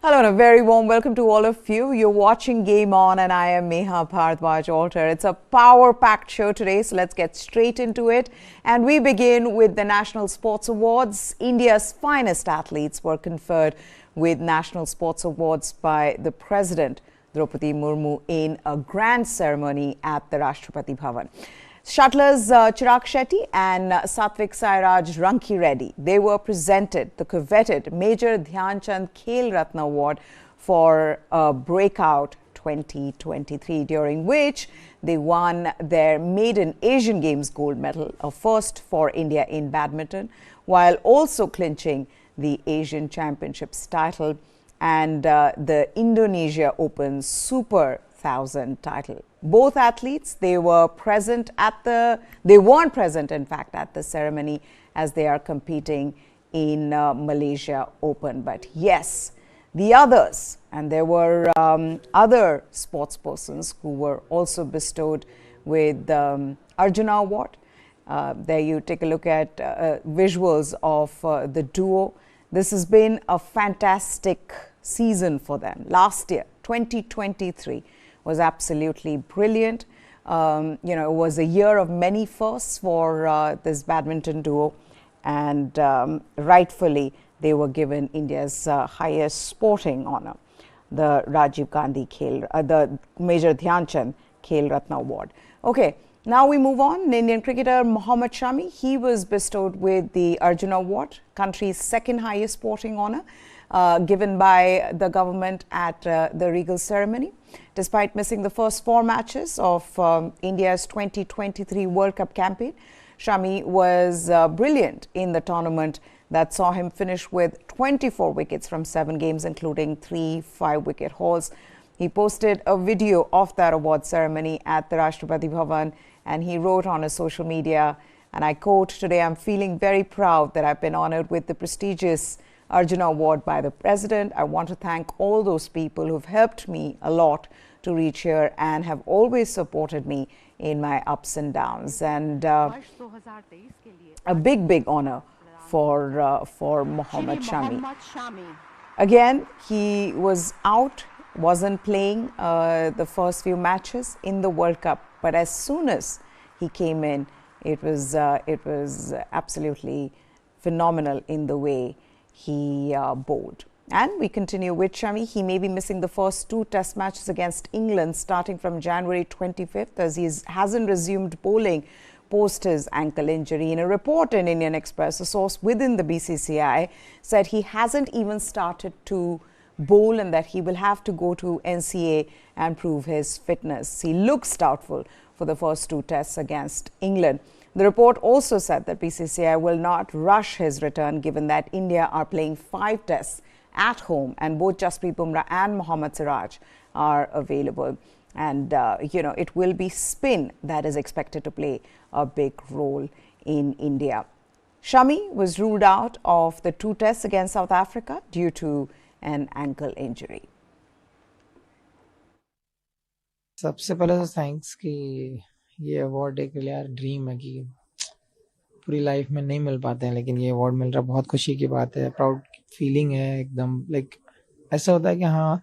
Hello and a very warm welcome to all of you. You're watching Game On and I am Meha Bharadwaj Alter. It's a power-packed show today, so let's get straight into it. And we begin with the National Sports Awards. India's finest athletes were conferred with National Sports Awards by the President, Draupadi Murmu, in a grand ceremony at the Rashtrapati Bhavan. Shuttlers Chirag Shetty and Satwik Ranki Reddy, they were presented the coveted Major Dhyan Chand Khel Ratna Award for Breakout 2023, during which they won their maiden Asian Games gold medal, a first for India in badminton, while also clinching the Asian Championships title and the Indonesia Open Super 1000 title. Both athletes, they weren't present in fact at the ceremony as they are competing in Malaysia Open. But yes, the others, and there were other sports persons who were also bestowed with Arjuna Award. There you take a look at visuals of the duo. This has been a fantastic season for them. Last year, 2023, was absolutely brilliant. It was a year of many firsts for this badminton duo, and rightfully they were given India's highest sporting honor, the Rajiv Gandhi the Major Dhyan Chand Khel Ratna Award. Okay, now we move on. Indian cricketer Mohammed Shami, he was bestowed with the Arjuna Award, country's second highest sporting honor, given by the government at the regal ceremony. Despite missing the first 4 matches of India's 2023 World Cup campaign, Shami was brilliant in the tournament that saw him finish with 24 wickets from 7 games, including 3 5-wicket hauls. He posted a video of that award ceremony at the Rashtrapati Bhavan, and he wrote on his social media, and I quote, "Today I'm feeling very proud that I've been honored with the prestigious Arjuna Award by the President. I want to thank all those people who've helped me a lot to reach here and have always supported me in my ups and downs." And a big honor for Mohammed Shami. Again, he was out, wasn't playing the first few matches in the World Cup, but as soon as he came in, it was absolutely phenomenal in the way he bowled. And we continue with Shami. He may be missing the first 2 test matches against England starting from January 25th, as he hasn't resumed bowling post his ankle injury. In a report in Indian Express, a source within the BCCI said he hasn't even started to bowl and that he will have to go to NCA and prove his fitness. He looks doubtful for the first 2 tests against England. The report also said that BCCI will not rush his return, given that India are playing 5 tests at home and both Jasprit Bumrah and Mohammad Siraj are available. And, it will be spin that is expected to play a big role in India. Shami was ruled out of the 2 tests against South Africa due to an ankle injury. सबसे पहले तो thanks कि ये award एक यार dream है कि पूरी लाइफ में नहीं मिल पाते हैं, लेकिन ये अवार्ड मिल रहा, बहुत खुशी की बात है, प्राउड फीलिंग है एकदम। लाइक ऐसा होता है कि हाँ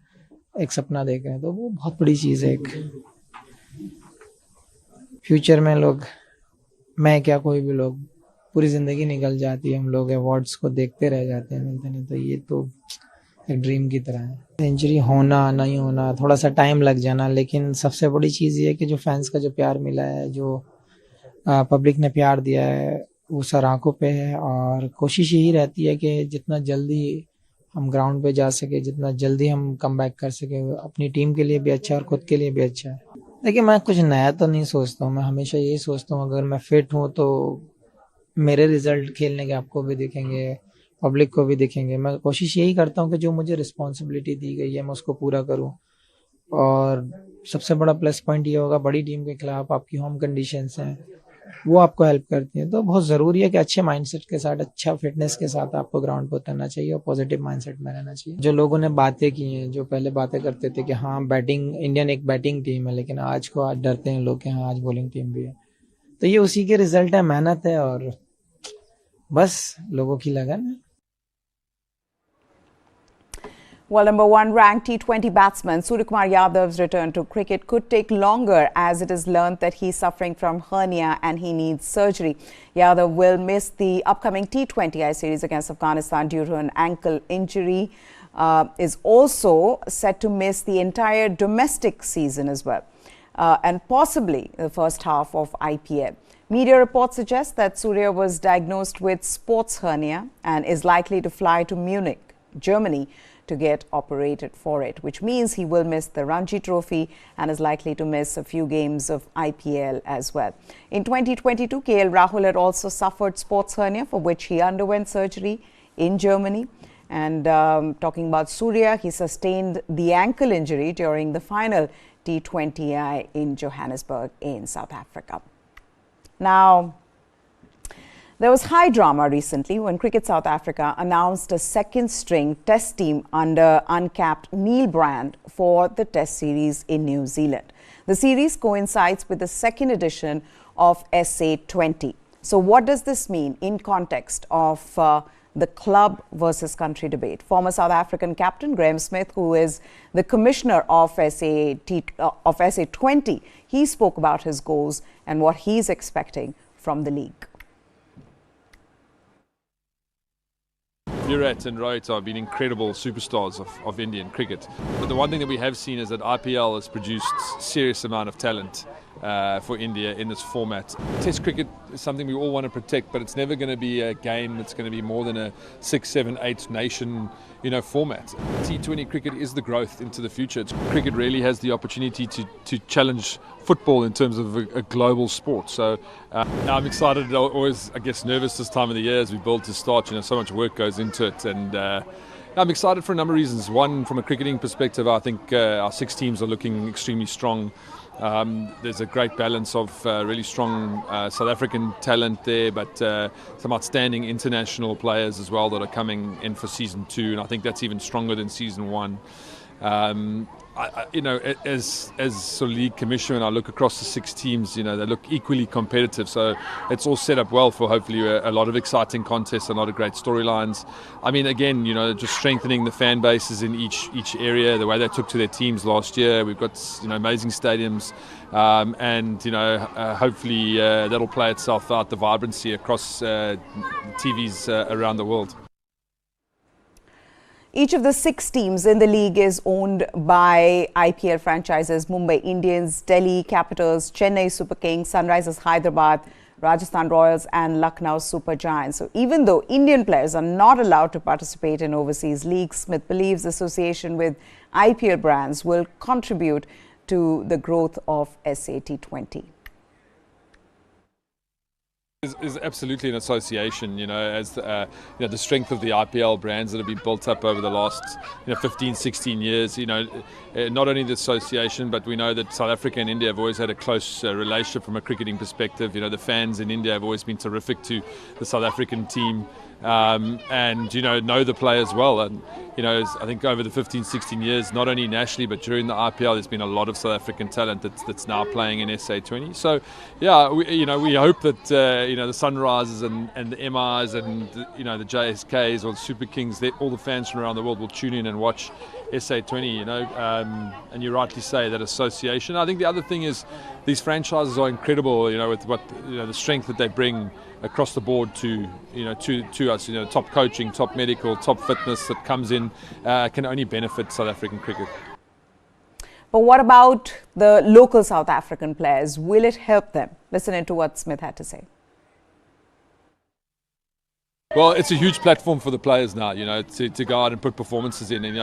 एक सपना देख रहे हैं, तो वो बहुत बड़ी चीज़ है। एक फ्यूचर में लोग, मैं क्या कोई भी लोग, पूरी ज़िंदगी निकल जाती है, हम लोग अवार्ड्स को देखते रह जाते हैं, मिलते नहीं, तो ये तो एक ड्रीम की तरह है। इंजरी होना नहीं होना, थोड़ा सा टाइम लग जाना, लेकिन सबसे बड़ी चीज़ ये है कि जो फैंस का जो प्यार मिला है, जो पब्लिक ने प्यार दिया है, वो सर आंखों पे है। और कोशिश यही रहती है कि जितना जल्दी हम ग्राउंड पे जा सके, जितना जल्दी हम कम बैक कर सके, अपनी टीम के लिए भी अच्छा है और खुद के लिए भी अच्छा है। देखिए, मैं कुछ नया तो नहीं सोचता हूँ, मैं हमेशा यही सोचता हूँ अगर मैं फिट हूँ तो मेरे रिजल्ट खेलने के आपको भी दिखेंगे, पब्लिक को भी दिखेंगे। मैं कोशिश यही करता हूँ कि जो मुझे रिस्पॉन्सिबिलिटी दी गई है मैं उसको पूरा करूँ। और सबसे बड़ा प्लस पॉइंट ये होगा, बड़ी टीम के खिलाफ आपकी होम कंडीशंस हैं, वो आपको हेल्प करती हैं। तो बहुत ज़रूरी है कि अच्छे माइंडसेट के साथ, अच्छा फिटनेस के साथ आपको ग्राउंड पर उतरना चाहिए और पॉजिटिव माइंडसेट में रहना चाहिए। जो लोगों ने बातें की हैं, जो पहले बातें करते थे कि हाँ बैटिंग, इंडियन एक बैटिंग टीम है, लेकिन आज डरते हैं लोग कि हाँ आज बॉलिंग टीम भी है, तो ये उसी के रिजल्ट है, मेहनत है और बस लोगों की लगन है। Well, number one ranked T20 batsman Suryakumar Yadav's return to cricket could take longer as it is learned that he's suffering from hernia and he needs surgery. Yadav will miss the upcoming T20I series against Afghanistan due to an ankle injury. Is also set to miss the entire domestic season as well, and possibly the first half of IPL. Media reports suggest that Surya was diagnosed with sports hernia and is likely to fly to Munich, Germany, to get operated for it, which means he will miss the Ranji Trophy and is likely to miss a few games of IPL as well. In 2022, KL Rahul had also suffered sports hernia, for which he underwent surgery in Germany. And talking about Surya, he sustained the ankle injury during the final T20I in Johannesburg in South Africa. Now, there was high drama recently when Cricket South Africa announced a second-string test team under uncapped Neil Brand for the test series in New Zealand. The series coincides with the second edition of SA20. So what does this mean in context of the club versus country debate? Former South African captain Graeme Smith, who is the commissioner of SA20, he spoke about his goals and what he's expecting from the league. Virat and Rohit have been incredible superstars of Indian cricket. But the one thing that we have seen is that IPL has produced a serious amount of talent for India in this format. Test cricket is something we all want to protect, but it's never going to be a game that's going to be more than a 6, 7, 8 nation format. T20 cricket is the growth into the future. Cricket really has the opportunity to challenge football in terms of a global sport. So now I'm excited, always I guess nervous this time of the year as we build to start. So much work goes into it, and I'm excited for a number of reasons. One, from a cricketing perspective, I think our 6 teams are looking extremely strong. There's a great balance of really strong South African talent there, but some outstanding international players as well that are coming in for season 2, and I think that's even stronger than season 1. As sort of league commissioner, and I look across the 6 teams, they look equally competitive. So it's all set up well for hopefully a lot of exciting contests, a lot of great storylines. I mean, again, just strengthening the fan bases in each area, the way they took to their teams last year. We've got amazing stadiums, and hopefully that'll play itself out, the vibrancy across TVs around the world. Each of the 6 teams in the league is owned by IPL franchises: Mumbai Indians, Delhi Capitals, Chennai Super Kings, Sunrisers Hyderabad, Rajasthan Royals and Lucknow Super Giants. So even though Indian players are not allowed to participate in overseas leagues, Smith believes association with IPL brands will contribute to the growth of SAT20. Is absolutely an association, as the strength of the IPL brands that have been built up over the last 15, 16 years. Not only the association, but we know that South Africa and India have always had a close relationship from a cricketing perspective. The fans in India have always been terrific to the South African team, and know the players well. And I think over the 15, 16 years, not only nationally but during the IPL, there's been a lot of South African talent that's now playing in SA20. So yeah, we hope that the Sunrisers and the MIs and the JSKs or the Super Kings, all the fans from around the world will tune in and watch SA20. And you rightly say that association. I think the other thing is these franchises are incredible. With what the strength that they bring across the board to us. Top coaching, top medical, top fitness that comes in can only benefit South African cricket. But what about the local South African players? Will it help them? Listen to what Smith had to say. Well, it's a huge platform for the players now, to go out and put performances in. And,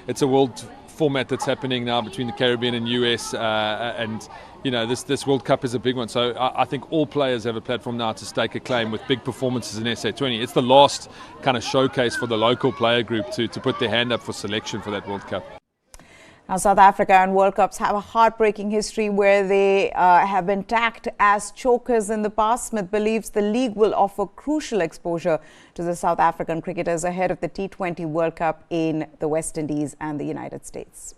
it's a world format that's happening now between the Caribbean and US, and this World Cup is a big one. So I think all players have a platform now to stake a claim with big performances in SA20. It's the last kind of showcase for the local player group to put their hand up for selection for that World Cup. Now, South Africa and World Cups have a heartbreaking history where they have been tagged as chokers in the past. Smith believes the league will offer crucial exposure to the South African cricketers ahead of the T20 World Cup in the West Indies and the United States.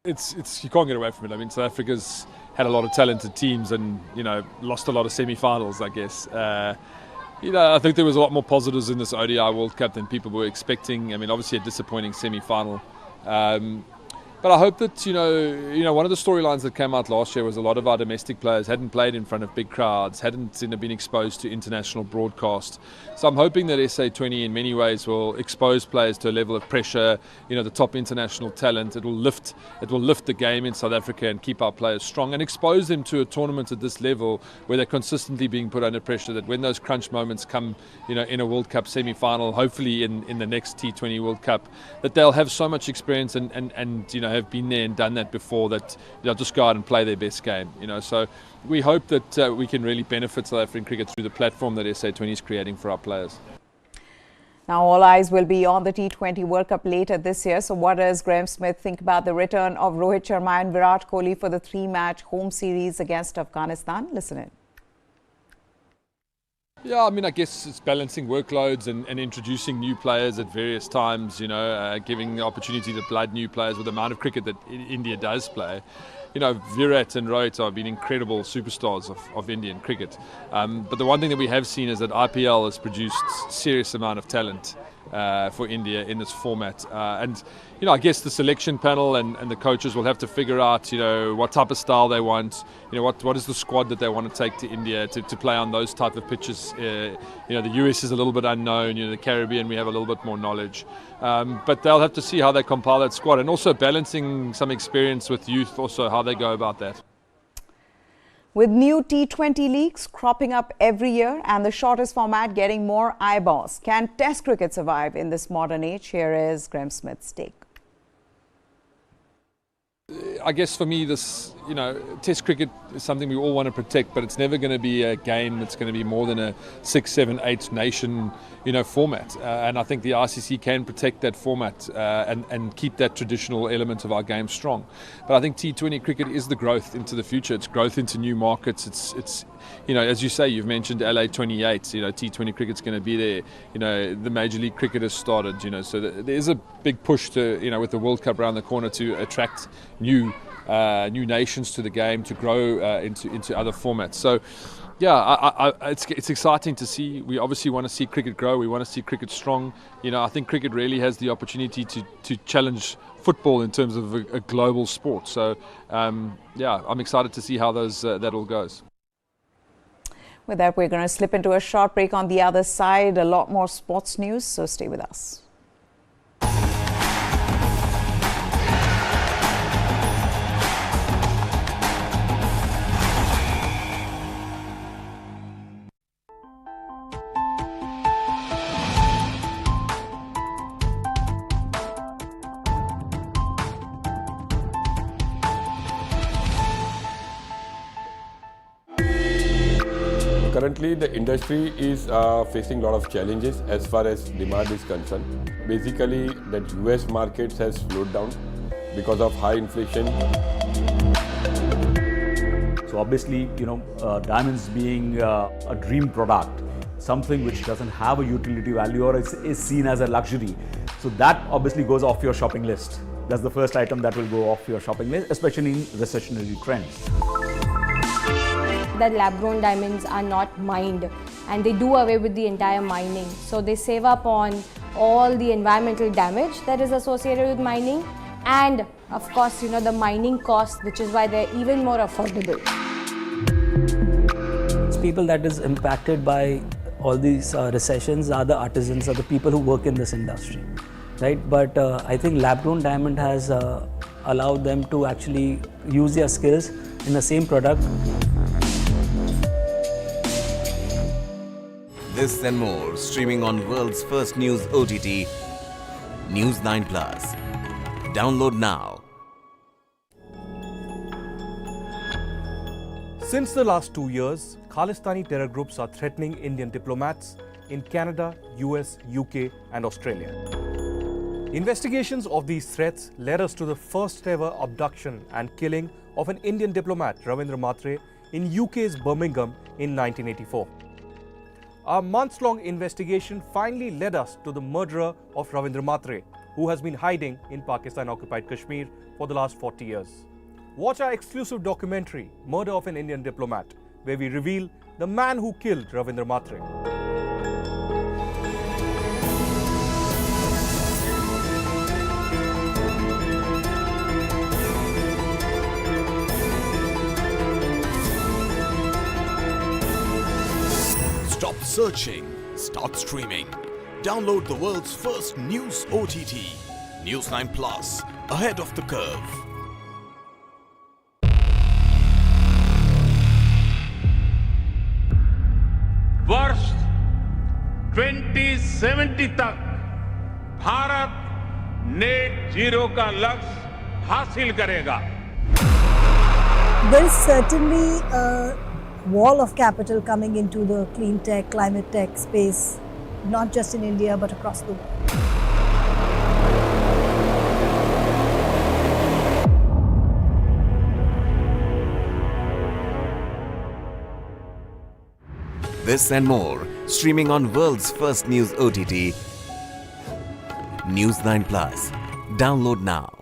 It's you can't get away from it. I mean, South Africa's had a lot of talented teams and lost a lot of semi-finals, I guess. I think there was a lot more positives in this ODI World Cup than people were expecting. I mean, obviously a disappointing semi-final. But I hope that, one of the storylines that came out last year was a lot of our domestic players hadn't played in front of big crowds, hadn't been exposed to international broadcast. So I'm hoping that SA20 in many ways will expose players to a level of pressure, the top international talent. It will lift the game in South Africa and keep our players strong and expose them to a tournament at this level where they're consistently being put under pressure, that when those crunch moments come, in a World Cup semi-final, hopefully in the next T20 World Cup, that they'll have so much experience and have been there and done that before, that they'll just go out and play their best game. So we hope that we can really benefit South African cricket through the platform that SA20 is creating for our players. Now all eyes will be on the T20 World Cup later this year. So what does Graham Smith think about the return of Rohit Sharma and Virat Kohli for the 3-match home series against Afghanistan? Listen in. Yeah, I mean, I guess it's balancing workloads and introducing new players at various times, giving the opportunity to blood new players with the amount of cricket that India does play. Virat and Rohit have been incredible superstars of Indian cricket. But the one thing that we have seen is that IPL has produced serious amount of talent for India in this format. And I guess the selection panel and the coaches will have to figure out, what type of style they want, what is the squad that they want to take to India to play on those type of pitches. The US is a little bit unknown, the Caribbean we have a little bit more knowledge. But they'll have to see how they compile that squad, and also balancing some experience with youth, also how they go about that. With new T20 leagues cropping up every year and the shortest format getting more eyeballs, can Test cricket survive in this modern age? Here is Graham Smith's take. I guess for me, this, Test cricket is something we all want to protect, but it's never going to be a game that's going to be more than a 6, 7, 8 nation, format. And I think the ICC can protect that format and keep that traditional element of our game strong. But I think T20 cricket is the growth into the future. It's growth into new markets. It's as you say, you've mentioned LA 28. T20 cricket's going to be there. The Major League Cricket has started. So there is a big push to, with the World Cup around the corner, to attract new nations to the game, to grow into other formats. So, yeah, it's exciting to see. We obviously want to see cricket grow. We want to see cricket strong. I think cricket really has the opportunity to challenge football in terms of a global sport. So, I'm excited to see how that all goes. With that, we're going to slip into a short break. On the other side, a lot more sports news, so stay with us. Currently, the industry is facing a lot of challenges as far as demand is concerned. Basically, the US markets has slowed down because of high inflation. So obviously, diamonds being a dream product, something which doesn't have a utility value or is seen as a luxury. So that obviously goes off your shopping list. That's the first item that will go off your shopping list, especially in recessionary trends. That lab-grown diamonds are not mined, and they do away with the entire mining. So they save up on all the environmental damage that is associated with mining, and of course, the mining cost, which is why they're even more affordable. People that is impacted by all these recessions are the artisans, are the people who work in this industry, right? But I think lab-grown diamond has allowed them to actually use their skills in the same product. This and more streaming on world's first news OTT, News 9+. Download now. Since the last 2 years, Khalistani terror groups are threatening Indian diplomats in Canada, US, UK and Australia. Investigations of these threats led us to the first ever abduction and killing of an Indian diplomat, Ravindra Matre, in UK's Birmingham in 1984. Our months-long investigation finally led us to the murderer of Ravindra Matre, who has been hiding in Pakistan-occupied Kashmir for the last 40 years. Watch our exclusive documentary, Murder of an Indian Diplomat, where we reveal the man who killed Ravindra Matre. Stop searching, start streaming. Download the world's first news OTT, News 9 Plus, ahead of the curve. वर्ष 2070 तक Bharat net zero का लक्ष्य हासिल करेगा। There is certainly a wall of capital coming into the clean tech, climate tech space, not just in India but across the world. This and more, streaming on world's first news OTT, News 9 Plus. Download now.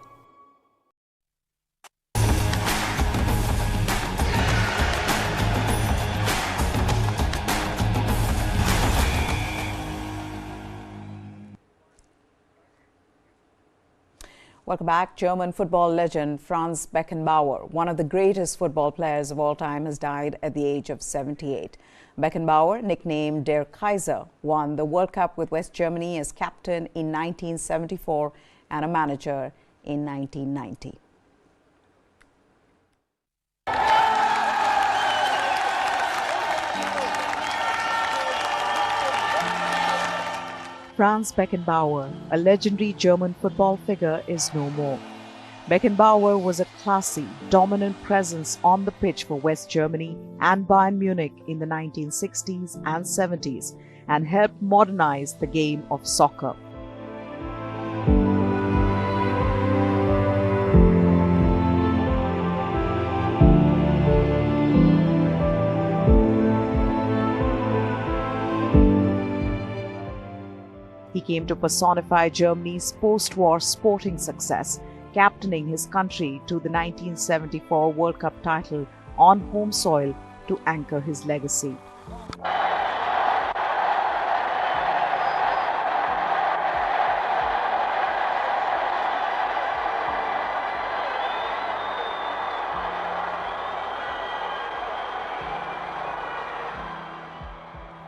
Welcome back. German football legend Franz Beckenbauer, one of the greatest football players of all time, has died at the age of 78. Beckenbauer, nicknamed Der Kaiser, won the World Cup with West Germany as captain in 1974 and a manager in 1990. Franz Beckenbauer, a legendary German football figure, is no more. Beckenbauer was a classy, dominant presence on the pitch for West Germany and Bayern Munich in the 1960s and 70s and helped modernize the game of soccer. He came to personify Germany's post-war sporting success, captaining his country to the 1974 World Cup title on home soil to anchor his legacy.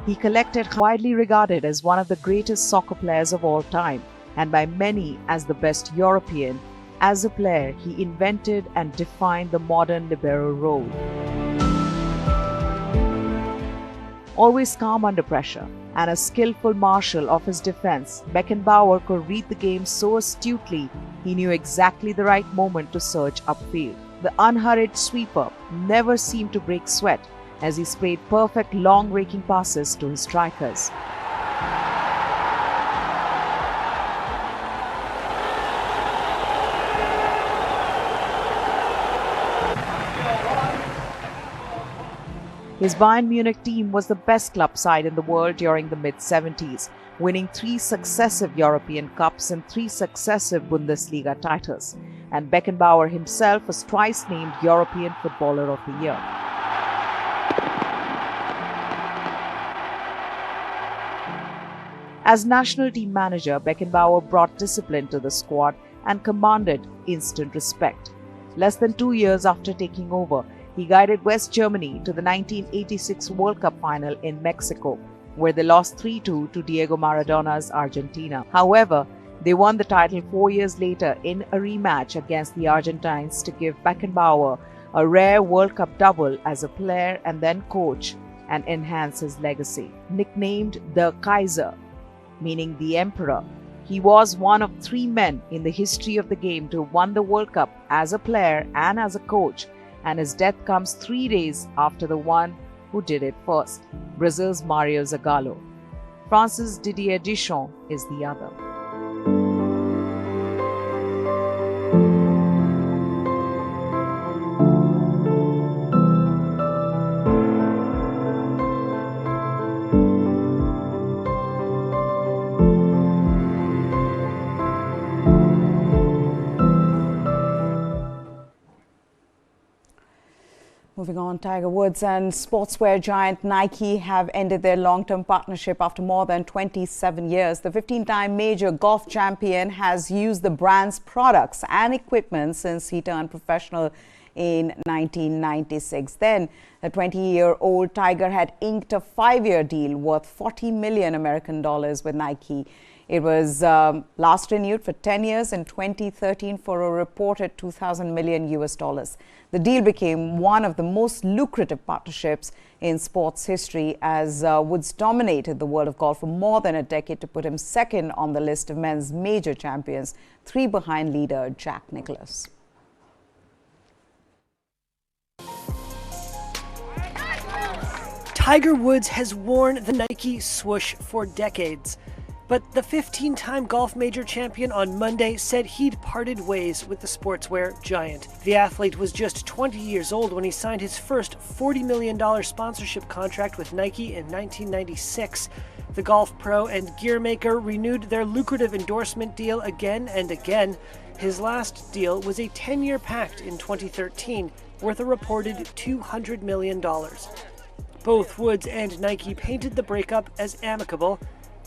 He collected widely regarded as one of the greatest soccer players of all time, and by many as the best European. As a player, he invented and defined the modern libero role. Always calm under pressure and a skillful marshal of his defense, Beckenbauer could read the game so astutely he knew exactly the right moment to surge upfield. The unhurried sweeper never seemed to break sweat as he sprayed perfect long raking passes to his strikers. His Bayern Munich team was the best club side in the world during the mid-70s, winning 3 successive European Cups and 3 successive Bundesliga titles. And Beckenbauer himself was twice named European Footballer of the Year. As national team manager, Beckenbauer brought discipline to the squad and commanded instant respect. Less than 2 years after taking over, he guided West Germany to the 1986 World Cup final in Mexico, where they lost 3-2 to Diego Maradona's Argentina. However, they won the title 4 years later in a rematch against the Argentines to give Beckenbauer a rare World Cup double as a player and then coach and enhance his legacy. Nicknamed the Kaiser, meaning the Emperor, he was one of 3 men in the history of the game to have won the World Cup as a player and as a coach, and his death comes 3 days after the one who did it first, Brazil's Mario Zagallo. France's Didier Deschamps is the other. Moving on, Tiger Woods and sportswear giant Nike have ended their long-term partnership after more than 27 years. The 15-time major golf champion has used the brand's products and equipment since he turned professional in 1996. Then, the 20-year-old Tiger had inked a 5-year deal worth $40 million American dollars with Nike. It was last renewed for 10 years in 2013 for a reported $2,000 million US dollars. The deal became one of the most lucrative partnerships in sports history as Woods dominated the world of golf for more than a decade to put him second on the list of men's major champions, 3 behind leader Jack Nicklaus. Tiger Woods has worn the Nike swoosh for decades. But the 15-time golf major champion on Monday said he'd parted ways with the sportswear giant. The athlete was just 20 years old when he signed his first $40 million sponsorship contract with Nike in 1996. The golf pro and gear maker renewed their lucrative endorsement deal again and again. His last deal was a 10-year pact in 2013, worth a reported $200 million. Both Woods and Nike painted the breakup as amicable.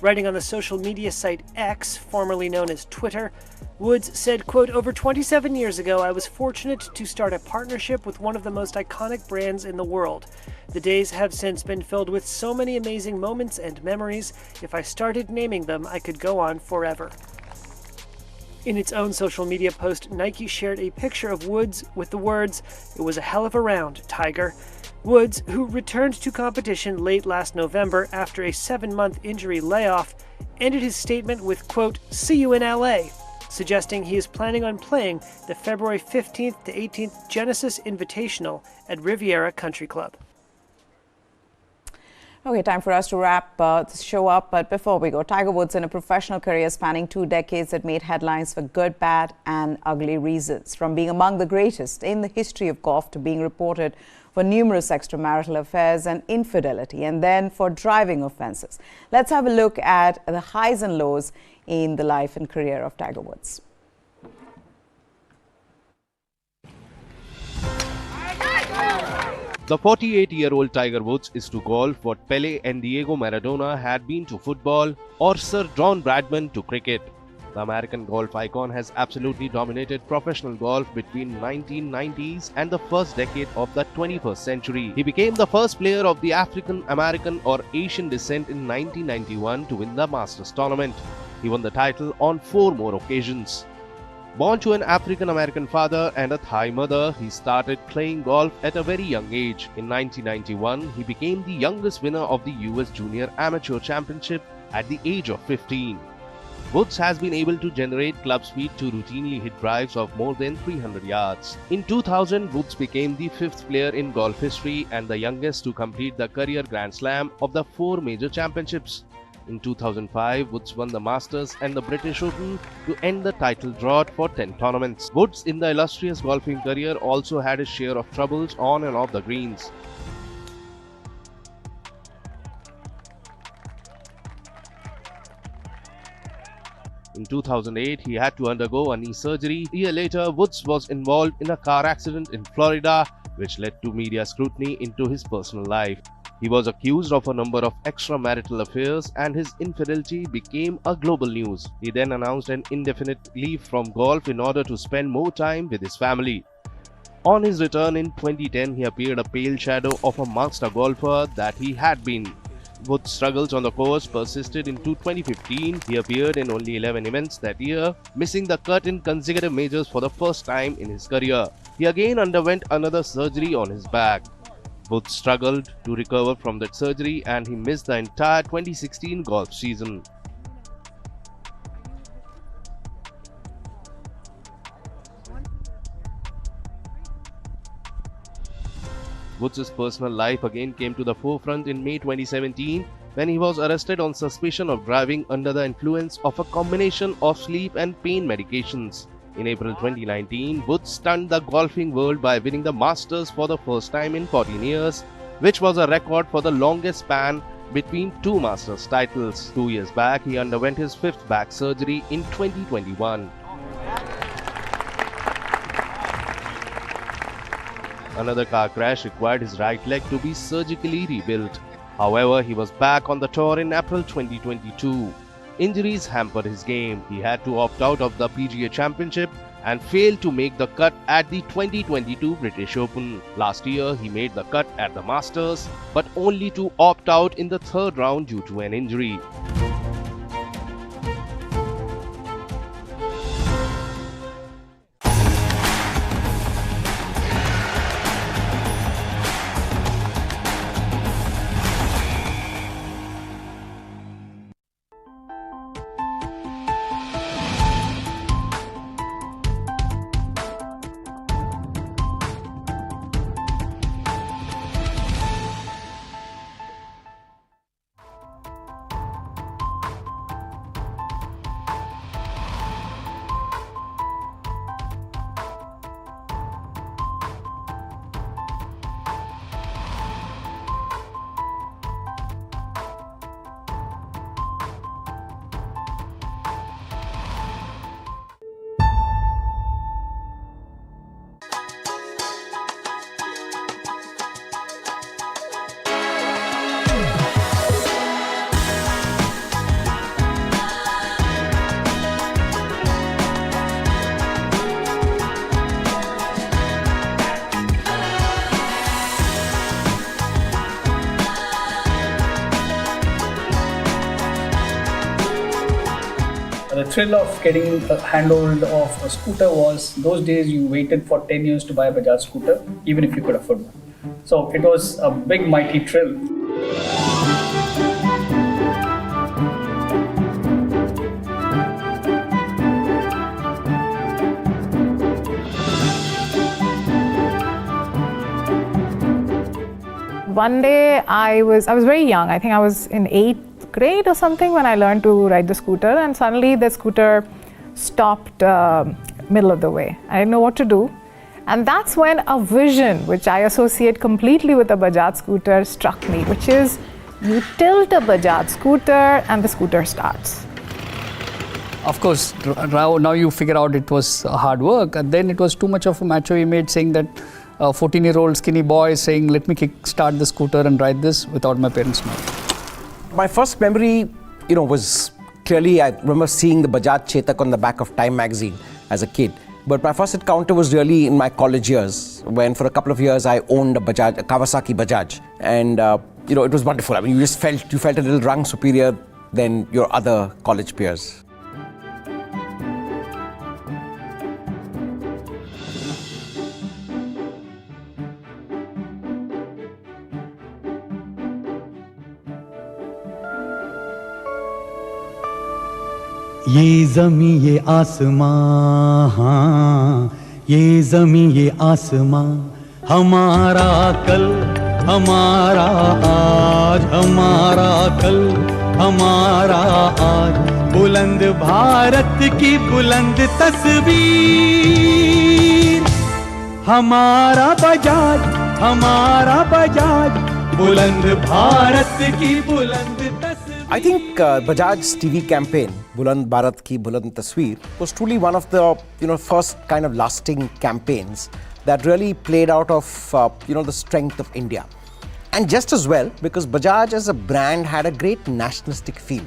Writing on the social media site X, formerly known as Twitter, Woods said, quote, "Over 27 years ago, I was fortunate to start a partnership with one of the most iconic brands in the world. The days have since been filled with so many amazing moments and memories. If I started naming them, I could go on forever." In its own social media post, Nike shared a picture of Woods with the words, "It was a hell of a round, Tiger." Woods, who returned to competition late last November after a 7-month injury layoff, ended his statement with, quote, "See you in LA," suggesting he is planning on playing the February 15th to 18th Genesis Invitational at Riviera Country Club. Okay, time for us to wrap this show up. But before we go, Tiger Woods, in a professional career spanning 2 decades, that made headlines for good, bad and ugly reasons. From being among the greatest in the history of golf to being reported for numerous extramarital affairs and infidelity, and then for driving offences. Let's have a look at the highs and lows in the life and career of Tiger Woods. The 48-year-old Tiger Woods is to golf what Pele and Diego Maradona had been to football, or Sir John Bradman to cricket. The American golf icon has absolutely dominated professional golf between 1990s and the first decade of the 21st century. He became the first player of the African American or Asian descent in 1991 to win the Masters tournament. He won the title on 4 more occasions. Born to an African American father and a Thai mother, he started playing golf at a very young age. In 1991, he became the youngest winner of the US Junior Amateur Championship at the age of 15. Woods has been able to generate club speed to routinely hit drives of more than 300 yards. In 2000, Woods became the 5th player in golf history and the youngest to complete the career Grand Slam of the 4 major championships. In 2005, Woods won the Masters and the British Open to end the title drought for 10 tournaments. Woods, in the illustrious golfing career, also had his share of troubles on and off the greens. In 2008, he had to undergo a knee surgery. A year later, Woods was involved in a car accident in Florida, which led to media scrutiny into his personal life. He was accused of a number of extramarital affairs and his infidelity became a global news. He then announced an indefinite leave from golf in order to spend more time with his family. On his return in 2010, he appeared a pale shadow of a master golfer that he had been. Woods' struggles on the course persisted into 2015. He appeared in only 11 events that year, missing the cut in consecutive majors for the first time in his career. He again underwent another surgery on his back. Woods struggled to recover from that surgery and he missed the entire 2016 golf season. Woods' personal life again came to the forefront in May 2017 when he was arrested on suspicion of driving under the influence of a combination of sleep and pain medications. In April 2019, Woods stunned the golfing world by winning the Masters for the first time in 14 years, which was a record for the longest span between 2 Masters titles. 2 years back, he underwent his 5th back surgery in 2021. Another car crash required his right leg to be surgically rebuilt. However, he was back on the tour in April 2022. Injuries hampered his game. He had to opt out of the PGA Championship and failed to make the cut at the 2022 British Open. Last year, he made the cut at the Masters, but only to opt out in the third round due to an injury. The thrill of getting a handhold of a scooter was, those days you waited for 10 years to buy a Bajaj scooter, even if you could afford one. So it was a big mighty thrill. One day I was very young. I think I was in 8th grade or something when I learned to ride the scooter, and suddenly the scooter stopped middle of the way. I didn't know what to do, and that's when a vision which I associate completely with a Bajaj scooter struck me, which is you tilt a Bajaj scooter and the scooter starts. Of course, now you figure out it was hard work, and then it was too much of a macho image saying that a 14-year-old skinny boy saying, let me kick-start the scooter and ride this without my parents knowing. My first memory, was clearly, I remember seeing the Bajaj Chetak on the back of Time magazine as a kid. But my first encounter was really in my college years, when for a couple of years I owned a Kawasaki Bajaj. And, it was wonderful. I mean, you felt a little rung superior than your other college peers. ये ज़मीं ये आसमां, हाँ ये ज़मीं ये आसमां, हमारा कल हमारा आज, हमारा कल हमारा आज, बुलंद भारत की बुलंद तस्वीर, हमारा बजाज बुलंद भारत की बुलंद तस्वीर. I think Bajaj's TV campaign, Buland Bharat Ki Buland Tasveer, was truly one of the first kind of lasting campaigns that really played out of the strength of India. And just as well, because Bajaj as a brand had a great nationalistic feel.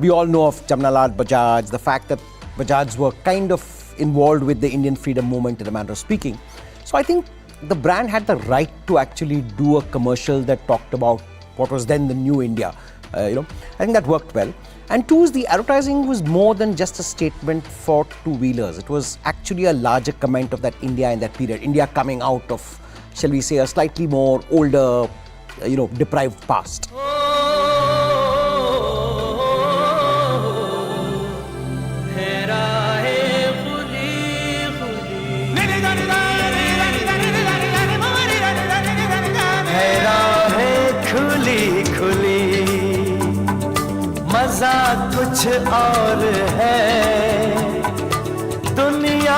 We all know of Jamnalal Bajaj, the fact that Bajaj were kind of involved with the Indian freedom movement in a manner of speaking. So I think the brand had the right to actually do a commercial that talked about what was then the new India. I think that worked well. And two is the advertising was more than just a statement for two-wheelers. It was actually a larger comment of that India in that period. India coming out of, shall we say, a slightly more older, deprived past. कुछ और है दुनिया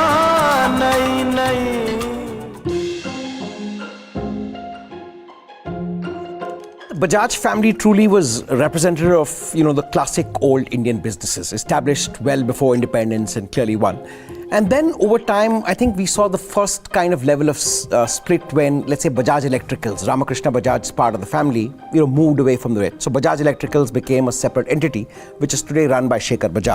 नई नई. The Bajaj family truly was representative of the classic old Indian businesses established well before independence and clearly won. And then over time, I think we saw the first kind of level of split when, let's say, Bajaj Electricals, Ramakrishna Bajaj's part of the family, moved away from the rest. So Bajaj Electricals became a separate entity, which is today run by Shekhar Bajaj.